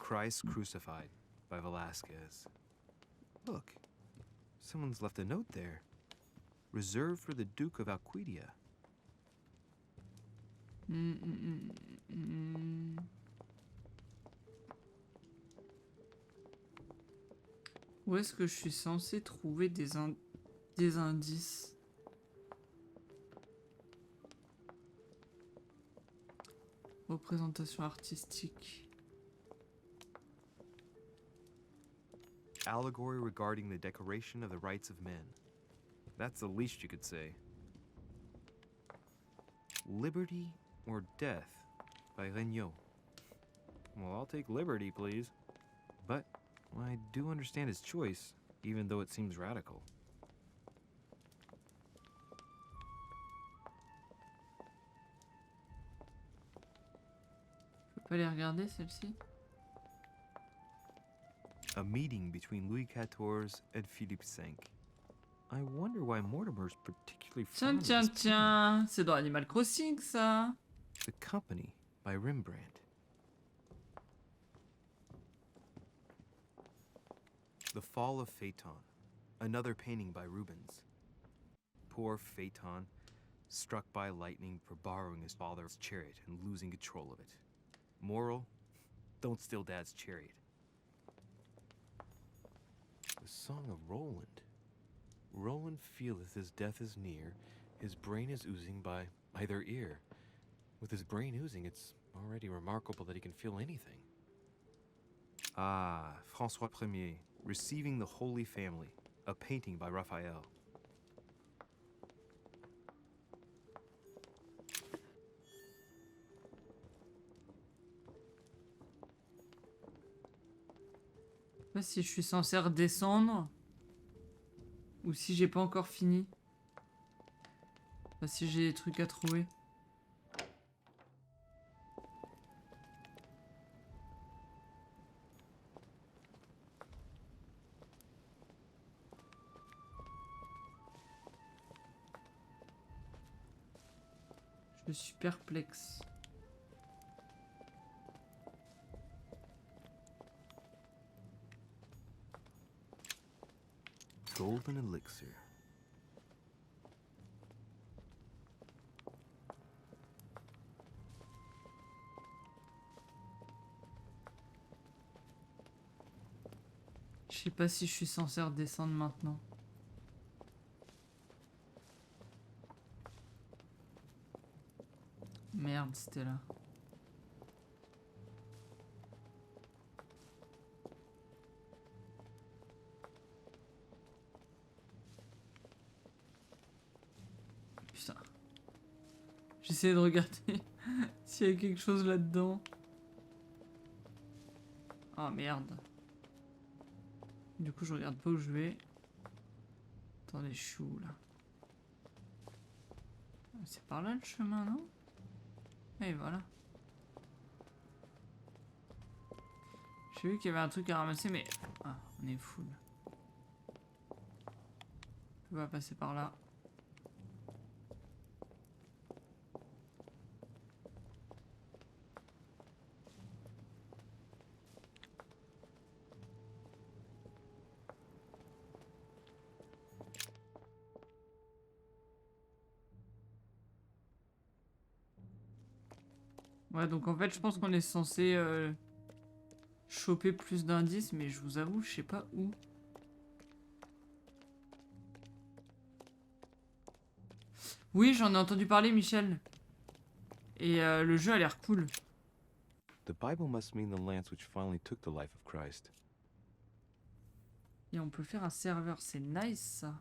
Christ Crucified by Velasquez. Look, someone's left a note there. Reserved for the Duke of Alquidia. Où est-ce que je suis censé trouver des indices? Représentation artistique. Allegory regarding the decoration of the rights of men. That's the least you could say. Liberty or Death by Regnault. Well, I'll take liberty, please. But I do understand his choice, even though it seems radical. Je peux pas les regarder, celles-ci? A meeting between Louis XIV and Philippe V. I wonder why Mortimer's particularly fond of this Tiens, c'est dans Animal Crossing, ça. The Company by Rembrandt. The Fall of Phaeton, another painting by Rubens. Poor Phaeton, struck by lightning for borrowing his father's chariot and losing control of it. Moral, don't steal Dad's chariot. The Song of Roland. Roland feeleth his death is near, his brain is oozing by either ear. With his brain oozing, it's already remarkable that he can feel anything. Ah, François Ier, Receiving the Holy Family, a painting by Raphael. Je sais pas si je suis censé redescendre ou si j'ai pas encore fini. Enfin, si j'ai des trucs à trouver. Je suis perplexe. Golden Elixir. Je sais pas si je suis censé redescendre maintenant. Merde, c'était là. Putain. J'essaie de regarder s'il y a quelque chose là-dedans. Ah merde. Du coup, je regarde pas où je vais. Attendez, je suis où là? C'est par là le chemin, non? Et voilà. J'ai vu qu'il y avait un truc à ramasser, mais... Ah, on est full. On va passer par là. Ouais, donc en fait, je pense qu'on est censé choper plus d'indices, mais je vous avoue, je sais pas où. Oui, j'en ai entendu parler, Michel. Et le jeu a l'air cool. The Bible must mean the lance which finally took the life of Christ. Et on peut faire un serveur, c'est nice ça.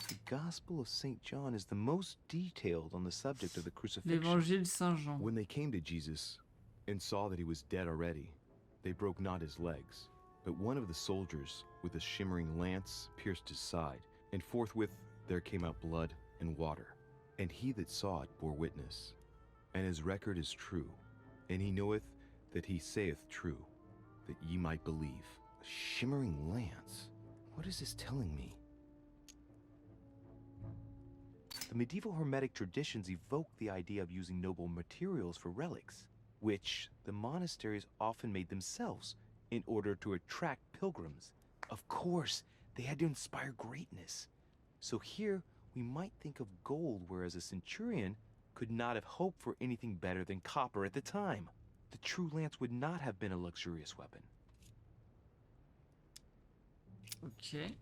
The Gospel of St. John is the most detailed on the subject of the crucifixion. L'évangile Saint Jean. When they came to Jesus and saw that he was dead already, they broke not his legs, but one of the soldiers with a shimmering lance pierced his side, and forthwith there came out blood and water. And he that saw it bore witness, and his record is true, and he knoweth that he saith true, that ye might believe. A shimmering lance? What is this telling me? The medieval Hermetic traditions evoke the idea of using noble materials for relics. which the monasteries often made themselves in order to attract pilgrims. Of course, they had to inspire greatness. So here, we might think of gold, whereas a centurion could not have hoped for anything better than copper at the time. The true lance would not have been a luxurious weapon. Ok.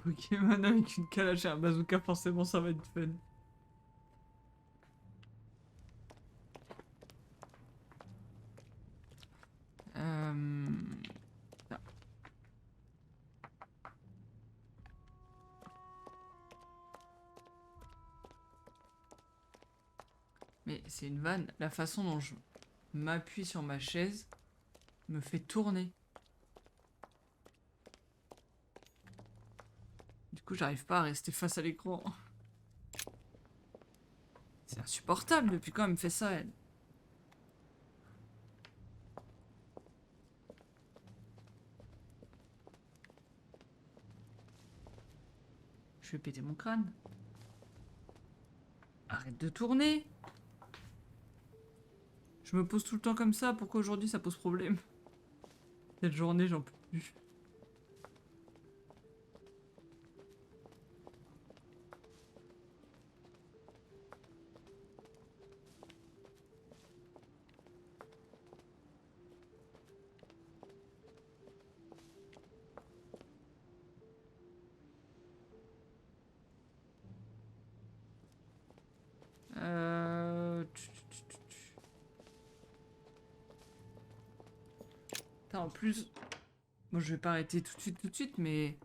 Pokémon avec une calage et un bazooka, forcément ça va être fun. Ah. Mais c'est une vanne. La façon dont je m'appuie sur ma chaise me fait tourner. Du coup, j'arrive pas à rester face à l'écran. C'est insupportable. Depuis quand elle me fait ça, elle? Je vais péter mon crâne. Arrête de tourner. Je me pose tout le temps comme ça. Pourquoi aujourd'hui ça pose problème? Cette journée, j'en peux plus. En plus, bon, je vais pas arrêter tout de suite, mais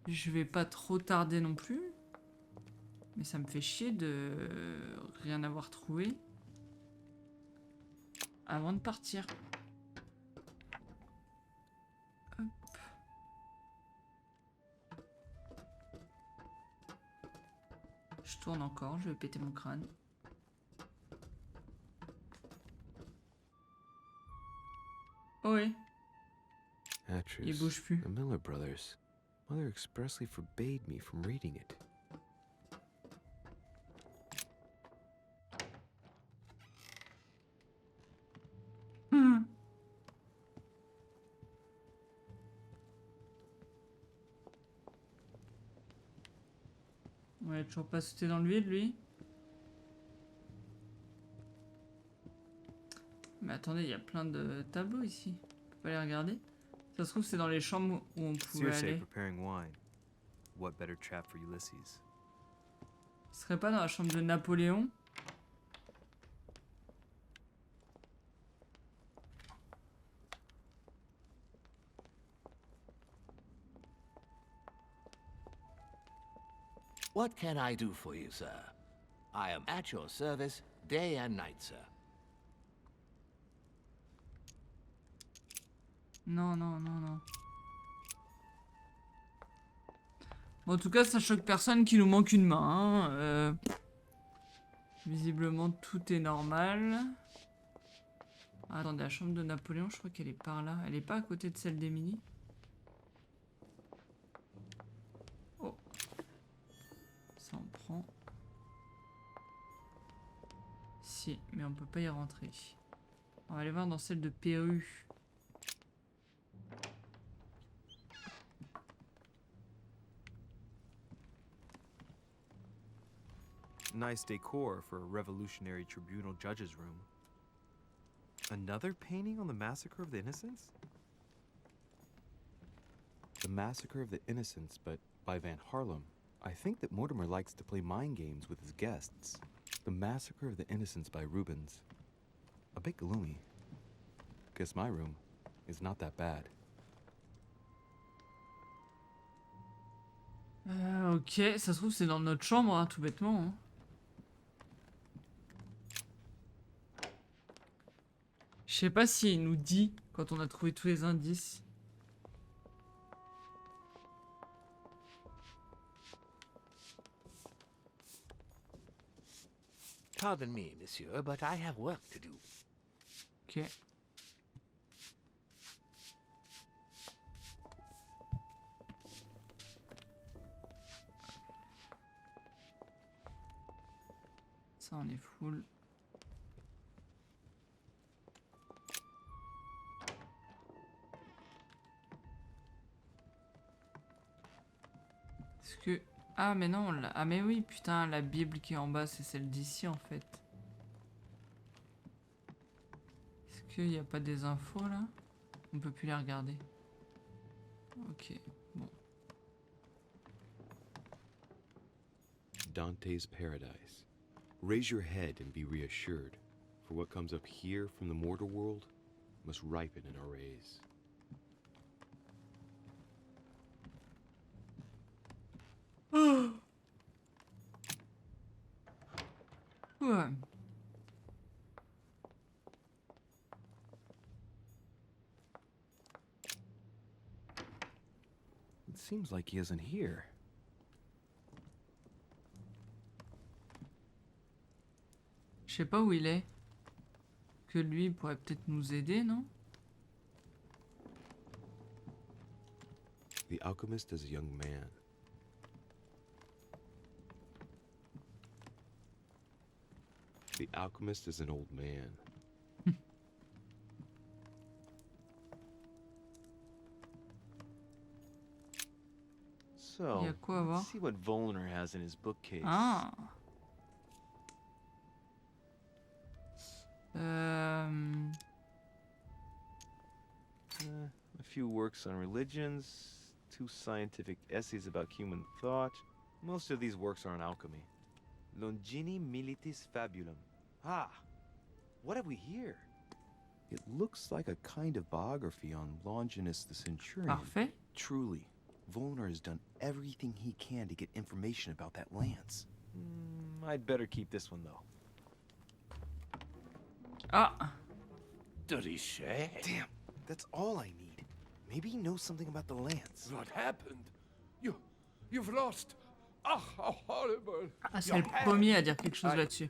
je vais pas trop tarder non plus. Mais ça me fait chier de rien avoir trouvé avant de partir. Hop. Je tourne encore, je vais péter mon crâne. Oh oui. Il bouge plus. The Miller brothers. Mother expressly forbade me from reading it. Ouais, toujours pas sauté dans le vide, lui. Mais attendez, il y a plein de tableaux ici. On peut pas les regarder. Ça se trouve, c'est dans les chambres où on pouvait Circe aller. preparing wine. What better trap for Ulysses? Ce serait pas dans la chambre de Napoléon? What can I do for you, sir? I am at your service day and night, sir. Non, non, non, non. Bon, en tout cas, ça choque personne qu'il nous manque une main. Hein. Visiblement, tout est normal. Ah, attendez, la chambre de Napoléon, je crois qu'elle est par là. Elle est pas à côté de celle d'Émilie? Oh. Ça en prend. Si, mais on peut pas y rentrer. On va aller voir dans celle de Perru. Nice decor for a revolutionary tribunal judge's room. Another painting on the massacre of the innocents? The Massacre of the Innocents, but by Van Harlem. I think that Mortimer likes to play mind games with his guests. The Massacre of the Innocents by Rubens. A bit gloomy. Guess my room is not that bad. Ok, ça se trouve c'est dans notre chambre, hein, tout bêtement. Hein. Je sais pas s'il nous dit quand on a trouvé tous les indices. Pardon me, monsieur, but I have work to do. Ok. Ça, on est full. Est-ce que... Ah, mais non, ah, mais oui, putain, la Bible qui est en bas, c'est celle d'ici, en fait. Est-ce qu'il n'y a pas des infos, là? On peut plus les regarder. Ok, bon. Dante's Paradise. Raise your head and be reassured, for what comes up here from the mortal world must ripen in our rays. Ouais. It seems like he isn't here. Je sais pas où il est. Que lui pourrait peut-être nous aider, non? The alchemist is a young man. The alchemist is an old man. So, Il y a quoi à voir? let's see what Volner has in his bookcase. Ah. A few works on religions, 2 scientific essays about human thought. Most of these works are on alchemy. Longini militis fabulum. Ah, what have we here? It looks like a kind of biography on Longinus the Centurion. Parfait. Truly, Volner has done everything he can to get information about that lance. I'd better keep this one, though. Ah. Richet? Damn, that's all I need. Maybe he knows something about the lance. What happened? You've lost. Ah, how horrible. Ah, c'est le premier à dire quelque chose là-dessus.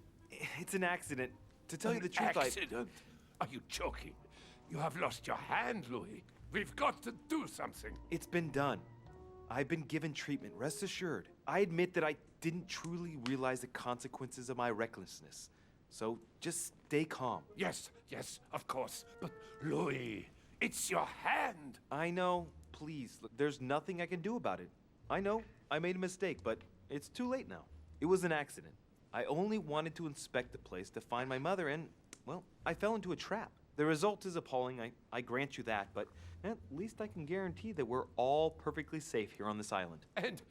It's an accident. To tell you the truth, Accident? Are you joking? You have lost your hand, Louis. We've got to do something. It's been done. I've been given treatment, rest assured. I admit that I didn't truly realize the consequences of my recklessness. So just stay calm. Yes, of course. But Louis, it's your hand. I know. Please, look, there's nothing I can do about it. I know, I made a mistake, but it's too late now. It was an accident. I only wanted to inspect the place to find my mother and, well, I fell into a trap. The result is appalling, I grant you that, but at least I can guarantee that we're all perfectly safe here on this island. And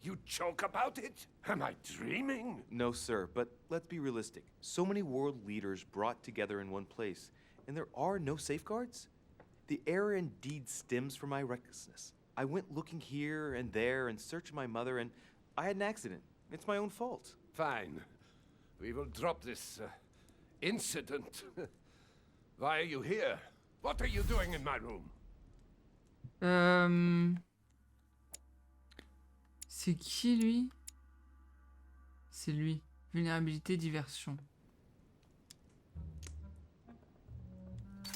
you joke about it? Am I dreaming? No, sir, but let's be realistic. So many world leaders brought together in one place, and there are no safeguards? The error indeed stems from my recklessness. I went looking here and there in search of my mother, and I had an accident. It's my own fault. Fine. We will drop this incident. Why are you here? What are you doing in my room? C'est qui lui? C'est lui. Vulnérabilité, diversion.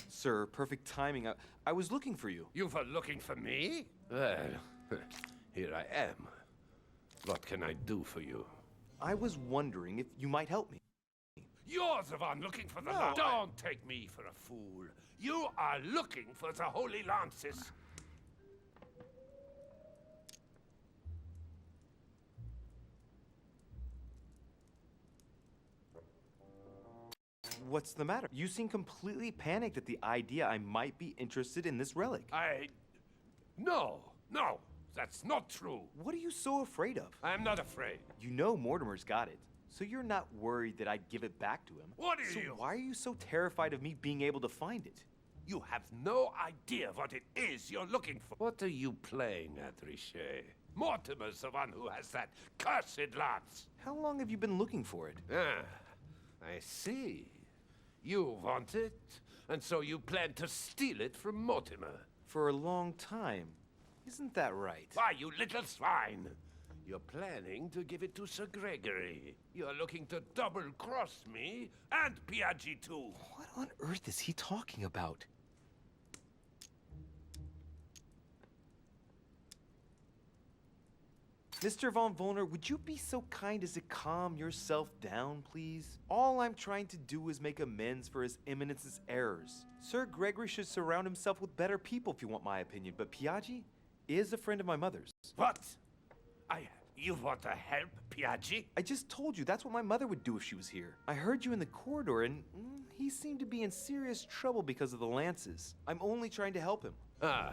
Sir, perfect timing. I was looking for you. You were looking for me? Well, here I am. What can I do for you? I was wondering if you might help me. You're the one looking for the No, lance. Don't take me for a fool. You are looking for the holy lances. What's the matter? You seem completely panicked at the idea I might be interested in this relic. No, that's not true. What are you so afraid of? I'm not afraid. You know Mortimer's got it, so you're not worried that I'd give it back to him. What are So you? why are you so terrified of me being able to find it? You have no idea what it is you're looking for. What are you playing at, Richet? Mortimer's the one who has that cursed lance. How long have you been looking for it? Ah, I see. You want it, and so you plan to steal it from Mortimer. For a long time. Isn't that right? Why, you little swine! You're planning to give it to Sir Gregory. You're looking to double-cross me and Piaggi too. What on earth is he talking about? Mr. Von Wollner, would you be so kind as to calm yourself down, please? All I'm trying to do is make amends for His Eminence's errors. Sir Gregory should surround himself with better people, if you want my opinion, but Piaggi is a friend of my mother's. What? You want to help Piaggi? I just told you that's what my mother would do if she was here. I heard you in the corridor, and he seemed to be in serious trouble because of the lances. I'm only trying to help him. Ah.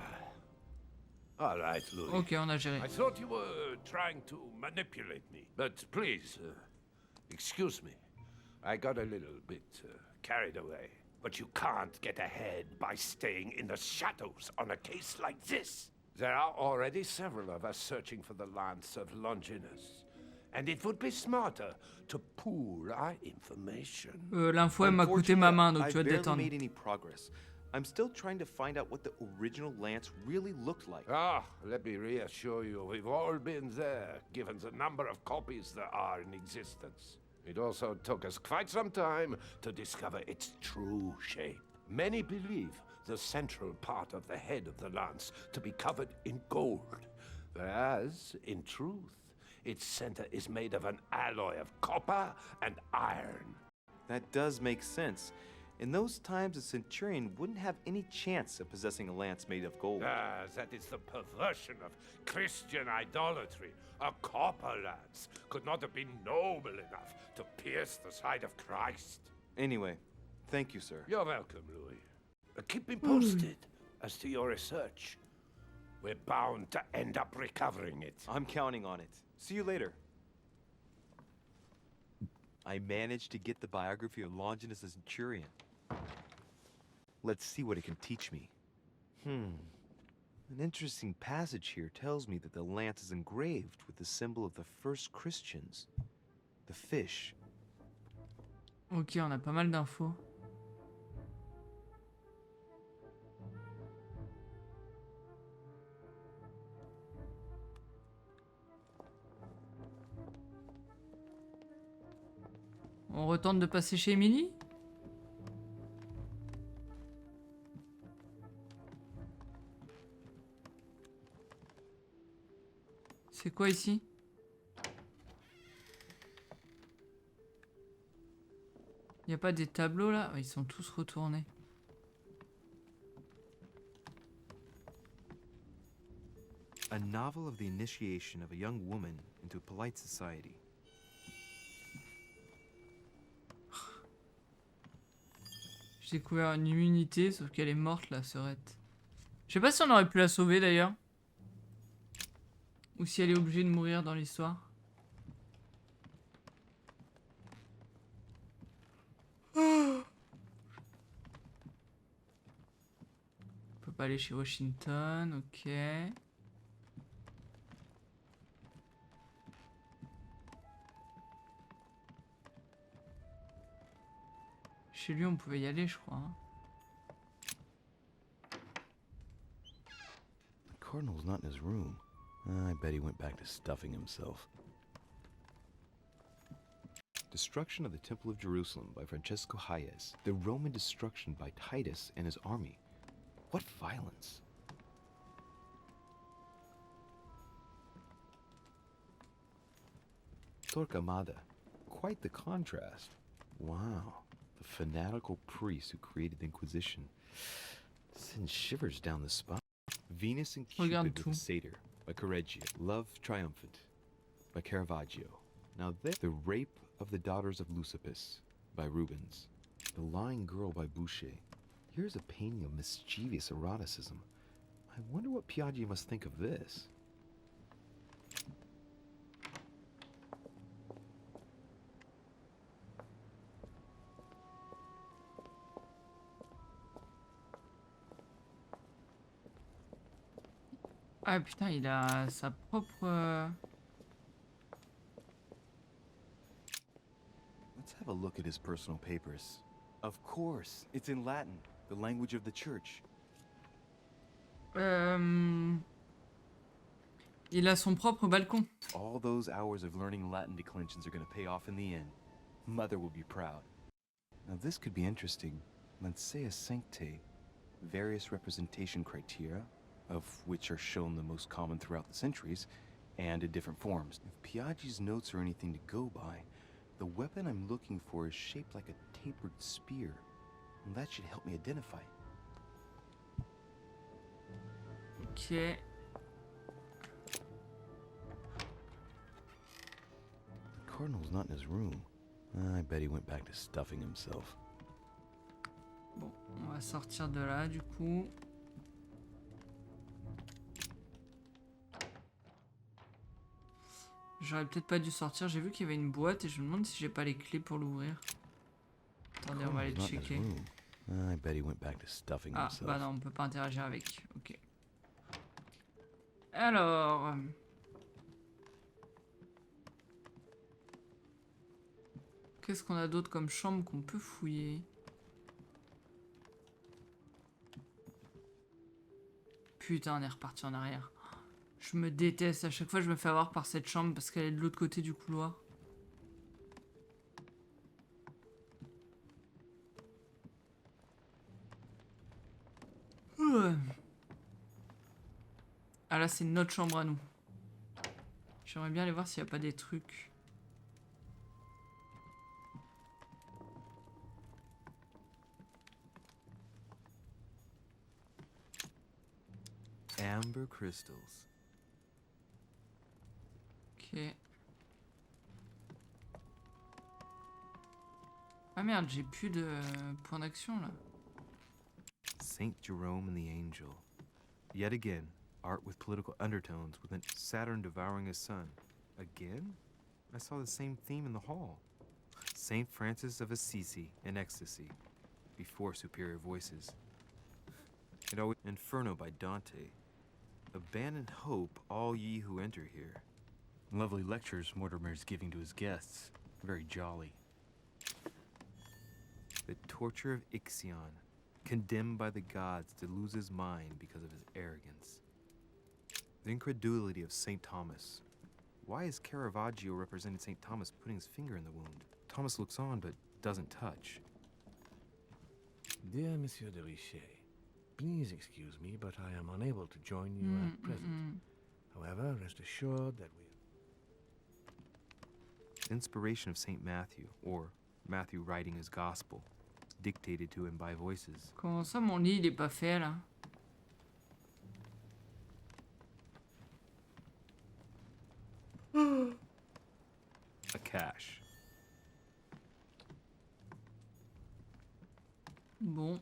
All right, Louis. Ok, on a géré. I thought you were trying to manipulate me. But please, excuse me. I got a little bit carried away. But you can't get ahead by staying in the shadows on a case like this. There are already several of us searching for the lance of Longinus. And it would be smarter to pool our information. L'info, elle m'a coûté ma main, donc tu vas te I've barely détendre. made any progress. I'm still trying to find out what the original lance really looked like. Ah, let me reassure you, we've all been there, given the number of copies there are in existence. It also took us quite some time to discover its true shape. Many believe the central part of the head of the lance to be covered in gold, whereas, in truth, its center is made of an alloy of copper and iron. That does make sense. In those times, a centurion wouldn't have any chance of possessing a lance made of gold. Ah, that is the perversion of Christian idolatry. A copper lance could not have been noble enough to pierce the side of Christ. Anyway, thank you, sir. You're welcome, Louis. Keep me posted as to your research. We're bound to end up recovering it. I'm counting on it. See you later. I managed to get the biography of Longinus the Centurion. Let's see what it can teach me. An interesting passage here tells me that the lance is engraved with the symbol of the first Christians, the fish. Ok, on a pas mal d'infos. On retente de passer chez Emily? C'est quoi ici? Y a pas des tableaux là? Ils sont tous retournés. A novel of the initiation of a young woman into polite society. J'ai découvert une immunité, sauf qu'elle est morte, la sœurette. Je sais pas si on aurait pu la sauver d'ailleurs. Ou si elle est obligée de mourir dans l'histoire. On peut pas aller chez Washington, ok. Chez lui, on pouvait y aller, je crois. The cardinal's not in his room. I bet he went back to stuffing himself. Destruction of the Temple of Jerusalem by Francesco Hayez. The Roman destruction by Titus and his army. What violence! Torquemada. Quite the contrast. Wow. The fanatical priest who created the Inquisition. Sends shivers down the spine. Venus and Regarde Cupid with a tout. satyr by Correggio. Love Triumphant by Caravaggio. Now The Rape of the Daughters of Leucippus by Rubens. The Lying Girl by Boucher. Here's a painting of mischievous eroticism. I wonder what Piaggi must think of this. Ah putain, il a sa propre... Let's have a look at his personal papers. Of course, it's in Latin, the language of the church. Il a son propre balcon. All those hours of learning Latin declensions are going to pay off in the end. Mother will be proud. Now this could be interesting. Let's say a sancte, various representation criteria, of which are shown the most common throughout the centuries, and in different forms. If Piaggi's notes are anything to go by, the weapon I'm looking for is shaped like a tapered spear. And that should help me identify it. Ok. The Cardinal's not in his room. I bet he went back to stuffing himself. Bon, on va sortir de là du coup. J'aurais peut-être pas dû sortir. J'ai vu qu'il y avait une boîte et je me demande si j'ai pas les clés pour l'ouvrir. Attendez, on va aller Cardinal's not in his checker. room. I bet he went back to stuffing Ah, himself. bah non, on peut pas interagir avec. Ok. Alors. Qu'est-ce qu'on a d'autre comme chambre qu'on peut fouiller? Putain, on est reparti en arrière. Je me déteste. À chaque fois, je me fais avoir par cette chambre parce qu'elle est de l'autre côté du couloir. Ah là, c'est notre chambre à nous. J'aimerais bien aller voir s'il n'y a pas des trucs. Amber crystals. Ok. Ah merde, j'ai plus de points d'action là. Saint Jerome and the Angel. Yet again, art with political undertones, with Saturn devouring his sun. Again? I saw the same theme in the hall. Saint Francis of Assisi in ecstasy, before superior voices. It always Inferno by Dante. Abandon hope, all ye who enter here. Lovely lectures Mortimer's giving to his guests. Very jolly. The torture of Ixion, condemned by the gods to lose his mind because of his arrogance. The incredulity of St. Thomas. Why is Caravaggio representing St. Thomas putting his finger in the wound? Thomas looks on but doesn't touch. Dear Monsieur de Richet, please excuse me, but I am unable to join you at present. However, rest assured that we... Inspiration of St. Matthew, or Matthew writing his gospel, dictated to him by voices. Comment ça, mon lit, il est pas fait là? A cache. Bon,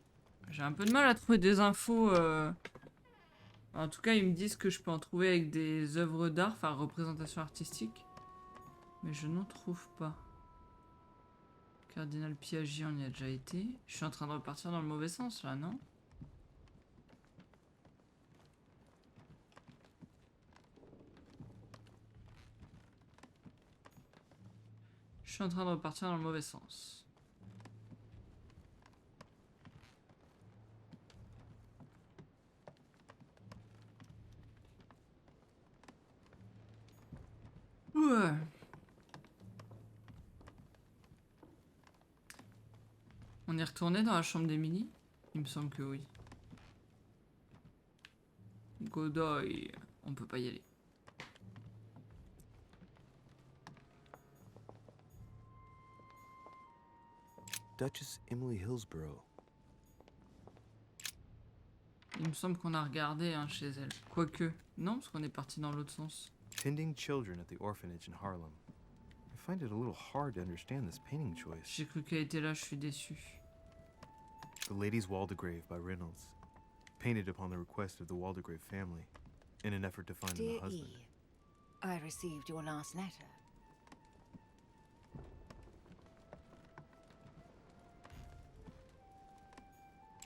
j'ai un peu de mal à trouver des infos. En tout cas, ils me disent que je peux en trouver avec des œuvres d'art, enfin représentation artistique. Mais je n'en trouve pas. Cardinal Piaggi, on y a déjà été. Je suis en train de repartir dans le mauvais sens là, non? Je suis en train de repartir dans le mauvais sens. Ouais. On est retourné dans la chambre d'Emily? Il me semble que oui. Godoy, on peut pas y aller. Duchess Emily Hillsborough. Il me semble qu'on a regardé hein, chez elle. Quoique, non, parce qu'on est parti dans l'autre sens. Tending children at the orphanage in Harlem. I find it a little hard to understand this painting choice. J'ai cru qu'elle était là, je suis déçu. The Lady's Waldegrave by Reynolds, painted upon the request of the Waldegrave family, in an effort to find them Dear a husband. E, I received your last letter.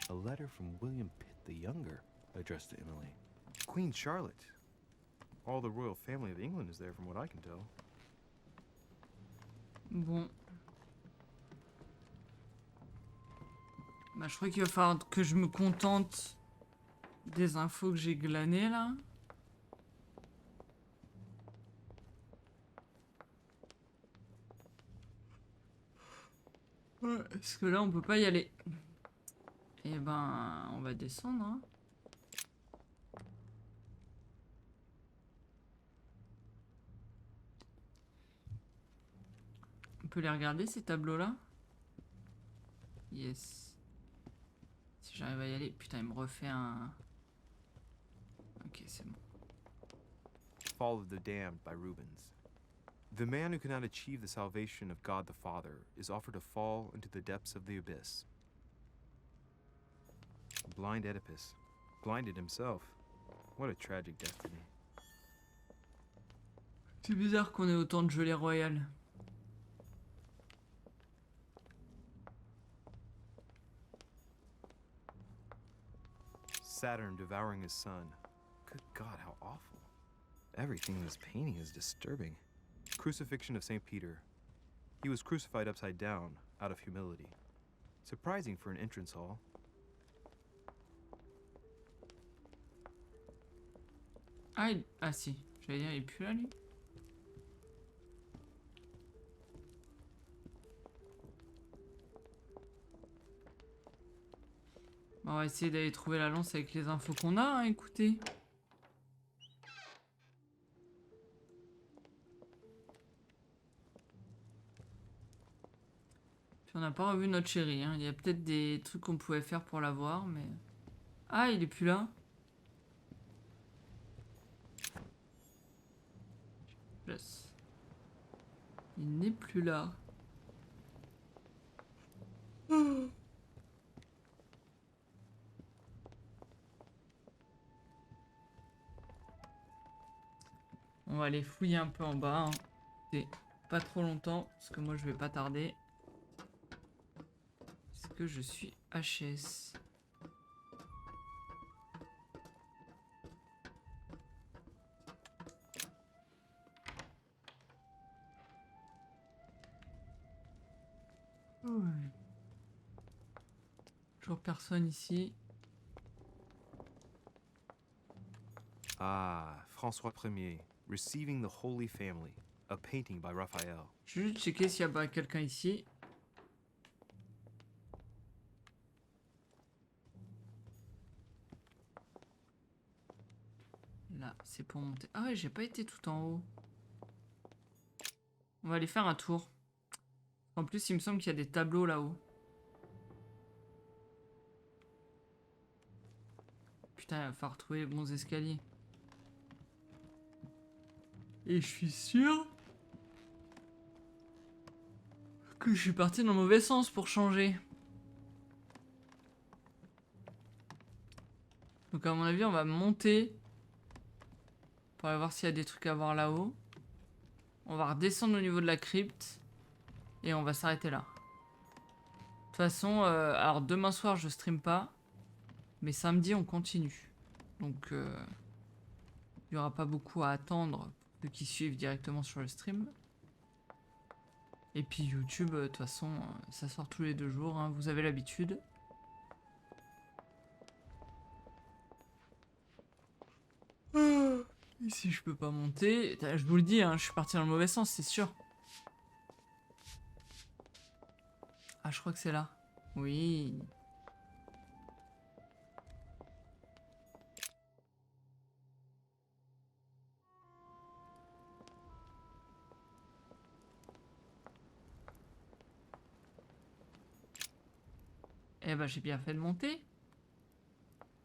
A letter from William Pitt the Younger, addressed to Emily. Queen Charlotte. All the royal family of England is there from what I can tell. Bon. Bah, je crois qu'il va falloir que je me contente des infos que j'ai glanées là. Ouais, parce que là on peut pas y aller. Et ben on va descendre. Hein. peut les regarder, ces tableaux-là? Yes. Si j'arrive à y aller... Putain, il me refait un... Ok, c'est bon. Fall of the Damned by Rubens. The man who cannot achieve the salvation of God the Father is offered to fall into the depths of the abyss. Blind Oedipus, blinded himself. What a tragic destiny. C'est bizarre qu'on ait autant de gelées royales. Saturn devouring his son. Good God, how awful. Everything in this painting is disturbing. Crucifixion of St. Peter. He was crucified upside down, out of humility. Surprising for an entrance hall. Ah, ah si, j'allais dire, il est plus là, lui. Bon, on va essayer d'aller trouver la lance avec les infos qu'on a, hein, écoutez. Puis on n'a pas revu notre chéri, hein. Il y a peut-être des trucs qu'on pouvait faire pour l'avoir, mais... Ah, il est plus là. Yes. Il n'est plus là. On va aller fouiller un peu en bas. Hein. C'est pas trop longtemps, parce que moi je vais pas tarder. Parce que je suis HS. Ouais. Toujours personne ici. Ah, François Ier, Receiving the Holy Family, a painting by Raphael. Je vais juste checker s'il y a pas quelqu'un ici. Là, c'est pour monter. Ah ouais, j'ai pas été tout en haut. On va aller faire un tour. En plus, il me semble qu'il y a des tableaux là-haut. Putain, il va falloir trouver les bons escaliers. Et je suis sûr que je suis parti dans le mauvais sens pour changer. Donc à mon avis, on va monter pour aller voir s'il y a des trucs à voir là-haut. On va redescendre au niveau de la crypte et on va s'arrêter là. De toute façon, alors demain soir, je stream pas, mais samedi, on continue. Donc, il n'y aura pas beaucoup à attendre pour ceux qui suivent directement sur le stream. Et puis YouTube, de toute façon, ça sort tous les 2 jours, hein, vous avez l'habitude. Ici, je peux pas monter. Je vous le dis, hein, je suis parti dans le mauvais sens, c'est sûr. Ah, je crois que c'est là. Oui. Eh ben, j'ai bien fait de monter.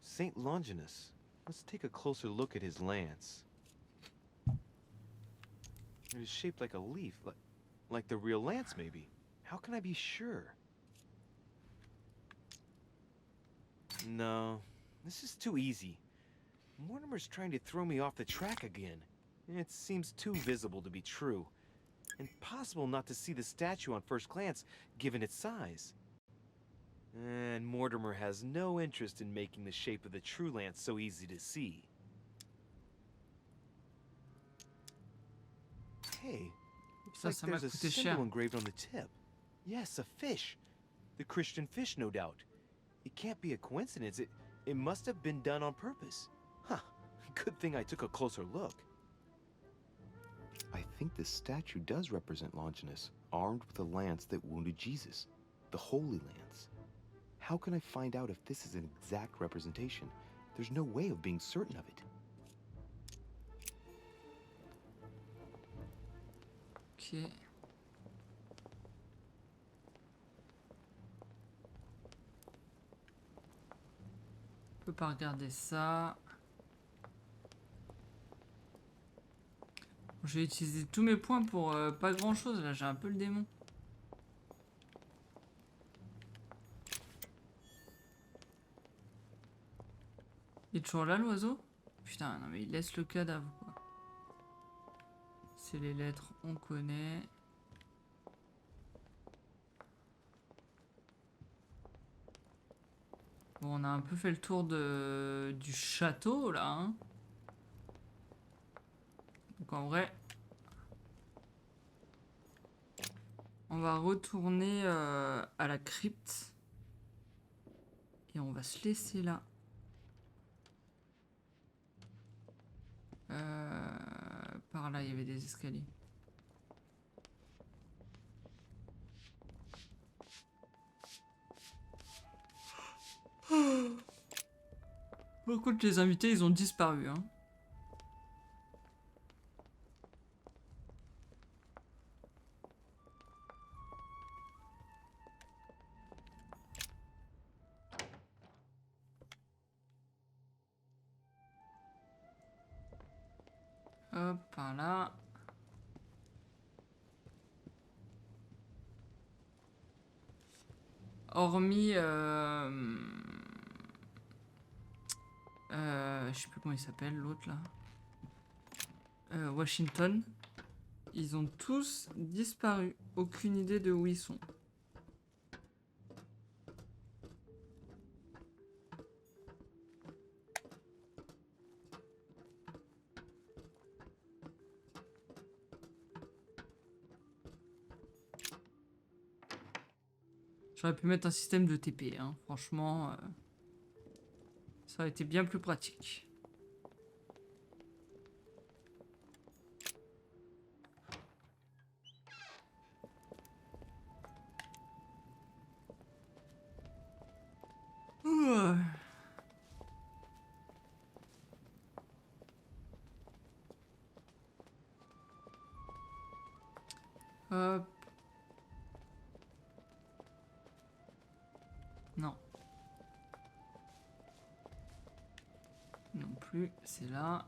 Saint Longinus. Let's take a closer look at his lance. It is shaped like a leaf, like the real lance, maybe. How can I be sure? No, this is too easy. Mortimer's trying to throw me off the track again. It seems too visible to be true. Impossible not to see the statue on first glance, given its size. And Mortimer has no interest in making the shape of the true lance so easy to see. Hey, looks like there's a symbol engraved on the tip. Yes, a fish. The Christian fish, no doubt. It can't be a coincidence. It must have been done on purpose. Huh. Good thing I took a closer look. I think this statue does represent Longinus, armed with a lance that wounded Jesus, the Holy Lance. How can I find out if this is an exact representation? There's no way of being certain of it. Ok. peux pas regarder ça. Je vais utiliser tous mes points pour pas grand chose. Là, j'ai un peu le démon. Il est toujours là, l'oiseau? Putain, non mais il laisse le cadavre, quoi. C'est les lettres, on connaît. Bon, on a un peu fait le tour du château, là, hein. Donc en vrai, on va retourner à la crypte. Et on va se laisser là. Par là, il y avait des escaliers. Par contre, les invités, ils ont disparu, hein. Hop, par là. Hormis... je sais plus comment il s'appelle, l'autre, là. Washington. Ils ont tous disparu. Aucune idée de où ils sont. J'aurais pu mettre un système de TP, hein. Franchement, ça aurait été bien plus pratique. Ouh. Hop. Non. Non plus, c'est là.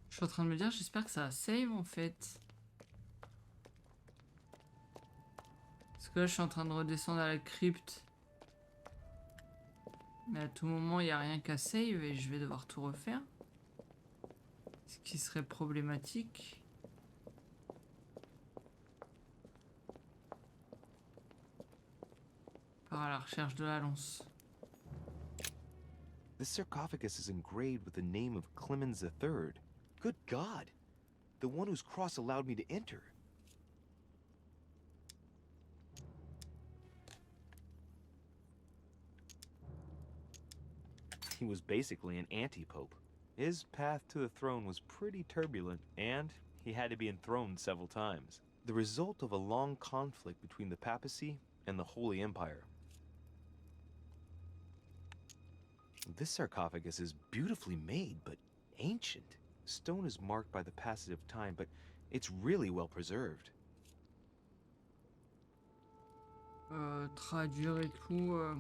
Je suis en train de me dire, j'espère que ça save en fait. Parce que là, je suis en train de redescendre à la crypte. Mais à tout moment, il n'y a rien qu'à save et je vais devoir tout refaire. Ce qui serait problématique. Par à la recherche de la lance. This sarcophagus is engraved with the name of Clemens III. Good God! The one whose cross allowed me to enter. He was basically an anti-pope. His path to the throne was pretty turbulent, and he had to be enthroned several times. The result of a long conflict between the papacy and the Holy Empire. This sarcophagus is beautifully made, but ancient. Stone is marked by the passage of time, but it's really well preserved. Traduire et tout...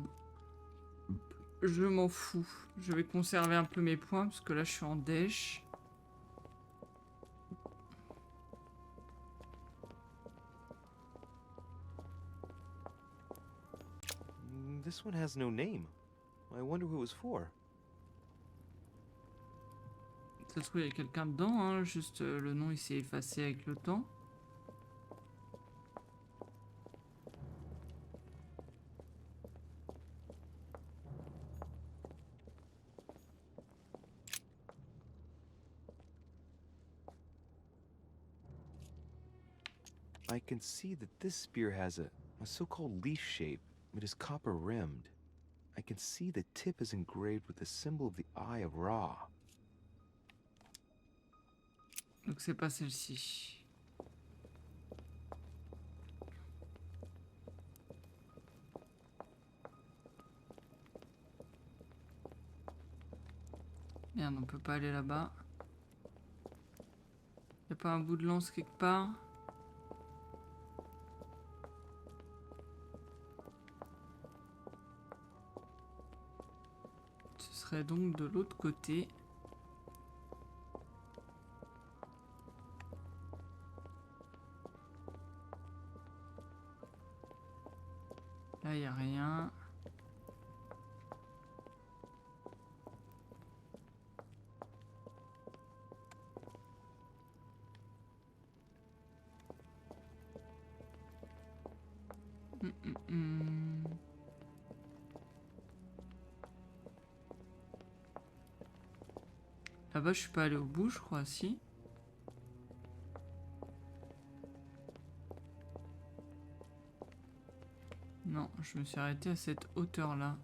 Je m'en fous. Je vais conserver un peu mes points, parce que là, je suis en dèche. This one has no name. I wonder who it was for. Ça se trouve, il y a quelqu'un dedans, hein. Juste le nom, il s'est effacé avec le temps. I can see that this spear has a so-called leaf shape. It is copper rimmed. I can see the tip is engraved with the symbol of the Eye of Ra. Donc c'est pas celle-ci. Merde, on peut pas aller là-bas. Y'a pas un bout de lance quelque part? Ce serait donc de l'autre côté. Là, y a rien. Là-bas, je suis pas allé au bout, je crois, si. Non, je me suis arrêté à cette hauteur-là.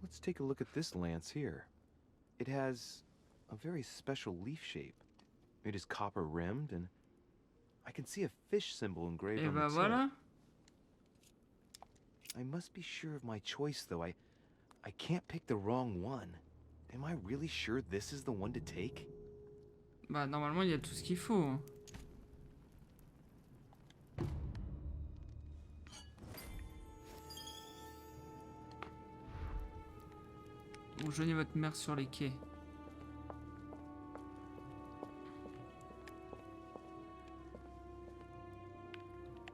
Let's take a look at this lance here. It has a very special leaf shape. It is copper rimmed, and I can see a fish symbol engraved Et on bah the tip. voilà. I must be sure of my choice, though. I can't pick the wrong one. Am I really sure this is the one to take? Bah normalement, il y a tout ce qu'il faut. Hein. Rejoignez votre mère sur les quais.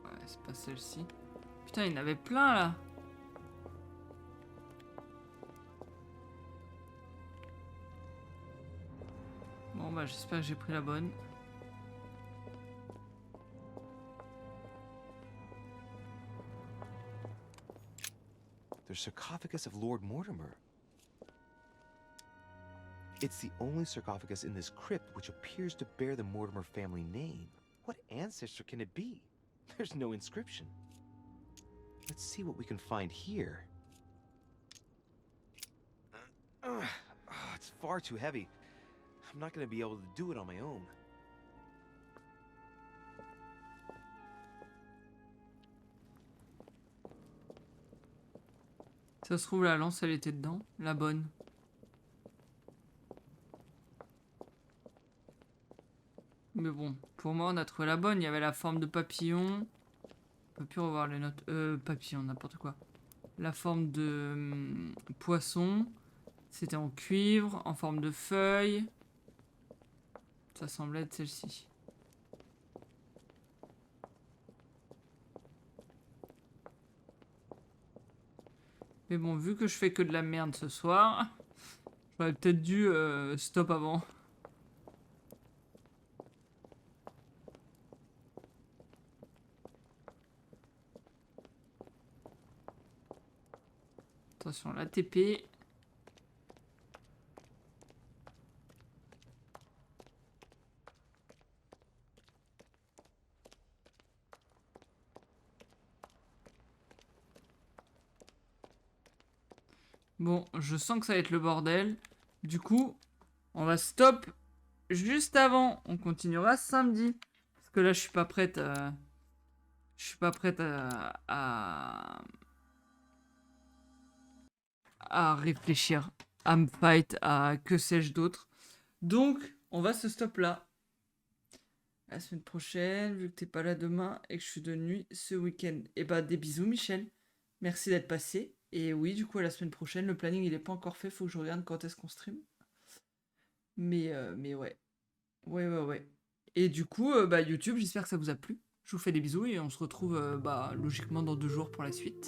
Ouais, c'est pas celle-ci. Putain, il y en avait plein là. Bon bah j'espère que j'ai pris la bonne. The sarcophagus of Lord Mortimer. It's the only sarcophagus in this crypt which appears to bear the Mortimer family name. What ancestor can it be? There's no inscription. Let's see what we can find here. It's far too heavy. I'm not going to be able to do it on my own. Ça se trouve la lance elle était dedans, la bonne. Mais bon, pour moi on a trouvé la bonne, il y avait la forme de papillon. On peut plus revoir les notes. Papillon, n'importe quoi. La forme de poisson. C'était en cuivre, en forme de feuille. Ça semblait être celle-ci. Mais bon, vu que je fais que de la merde ce soir, j'aurais peut-être dû stop avant. Attention, la TP. Bon, je sens que ça va être le bordel. Du coup, on va stop juste avant. On continuera samedi. Parce que là, je suis pas prête à... Je suis pas prête à réfléchir, à me fight, à que sais-je d'autre. Donc, on va se stop là. La semaine prochaine, vu que t'es pas là demain et que je suis de nuit ce week-end. Et bah, des bisous, Michel. Merci d'être passé. Et oui, du coup, à la semaine prochaine, le planning, il est pas encore fait. Faut que je regarde quand est-ce qu'on stream. Mais ouais. Ouais. Et du coup, bah, YouTube, j'espère que ça vous a plu. Je vous fais des bisous et on se retrouve, bah, logiquement dans 2 jours pour la suite.